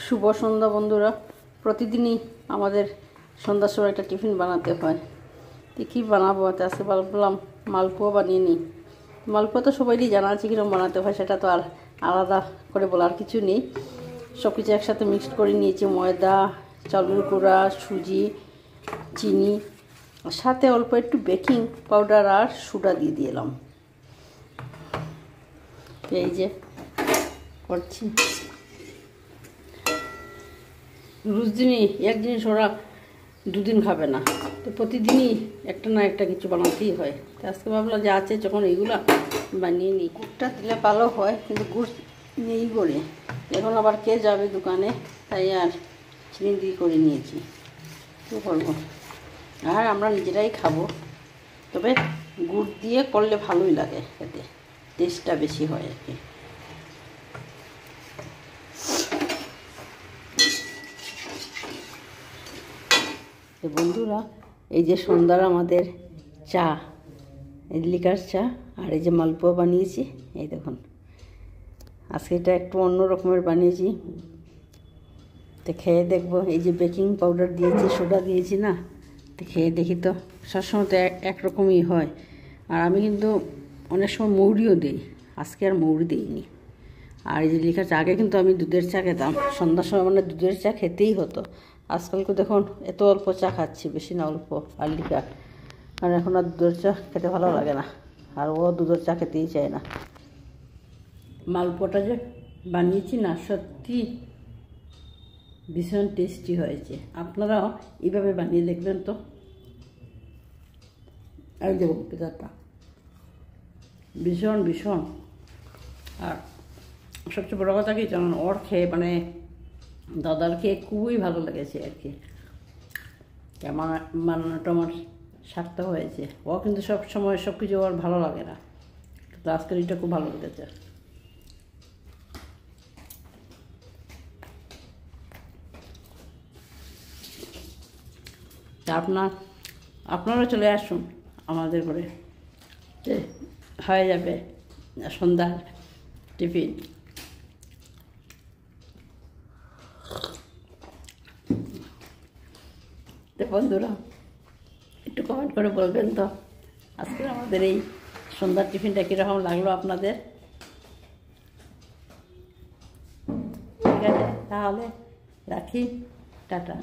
শুভ সন্ধ্যা বন্ধুরা। প্রতিদিনই আমাদের সন্ধ্যার সময় একটা টিফিন বানাতে হয়। তো কী বানাবো, আজকে ভাবলাম মালপোয়া বানিয়ে নিই। মালপোয়া তো সবাইই জানা আছে কীরকম বানাতে হয়, সেটা তো আর আলাদা করে বলার কিছু নেই। সব কিছু একসাথে মিক্সড করে নিয়েছি, ময়দা, চালের গুঁড়া, সুজি, চিনি, সাথে অল্প একটু বেকিং পাউডার আর সোডা দিয়ে দিলাম। এই যে করছি। রোজ দিনই এক জিনিস ওরা দুদিন খাবে না, তো প্রতিদিনই একটা না একটা কিছু বানাতেই হয়। তো আজকে ভাবলাম যে আছে যখন এইগুলা বানিয়ে নিই। গুড়টা দিলে ভালো হয়, কিন্তু গুড় নেই করে এখন আবার কে যাবে দোকানে, তাই আর চিনি দিয়ে করে নিয়েছি। কী করবো, আর আমরা নিজেরাই খাবো, তবে গুড় দিয়ে করলে ভালোই লাগে, খেতে টেস্টটা বেশি হয় আর কি। তো বন্ধুরা, এই যে সন্ধ্যার আমাদের চা, এই লিকার চা, আর এই যে মালপোয়া বানিয়েছি। এই দেখুন, আজকে এটা একটু অন্য রকমের বানিয়েছি, তো খেয়ে দেখবো। এই যে বেকিং পাউডার দিয়েছি, সোডা দিয়েছি না, তো খেয়ে দেখি তো। সবসময় তো একরকমই হয়, আর আমি কিন্তু অনেক সময় মৌরিও দিই, আজকে আর মৌরি দিইনি। আর এই যে লিকার চা, আগে কিন্তু আমি দুধের চা খেতাম, সন্ধ্যার সময় মানে দুধের চা খেতেই হতো। আজকালকে দেখুন এত অল্প চা খাচ্ছি, বেশি না অল্প, আর লিকার। আর এখন আর দুধের চা খেতে ভালো লাগে না, আর ও দুধের চা খেতেই চায় না। মালপোয়াটা যে বানিয়েছি না, সত্যি ভীষণ টেস্টি হয়েছে। আপনারাও এইভাবে বানিয়ে দেখবেন তো। এই দেখুন পিঠাটা ভীষণ ভীষণ। আর সবচেয়ে বড়ো কথা কি জানেন, ওর খেয়ে মানে দাদার খেয়ে খুবই ভালো লেগেছে আর কি। কেমন বানানোটা আমার সার্থক হয়েছে। ও কিন্তু সব সময় সব কিছু ওর ভালো লাগে না, তো আজকের এটা খুব ভালো লেগেছে। তা আপনারা চলে আসুন আমাদের ঘরে, হয়ে যাবে সন্ধ্যার টিফিন। তো বন্ধুরা, একটু কমেন্ট করে বলবেন তো আজকে আমাদের এই সন্ধ্যার টিফিনটা কীরকম লাগলো আপনাদের। ঠিক আছে, তাহলে রাখি, টাটা।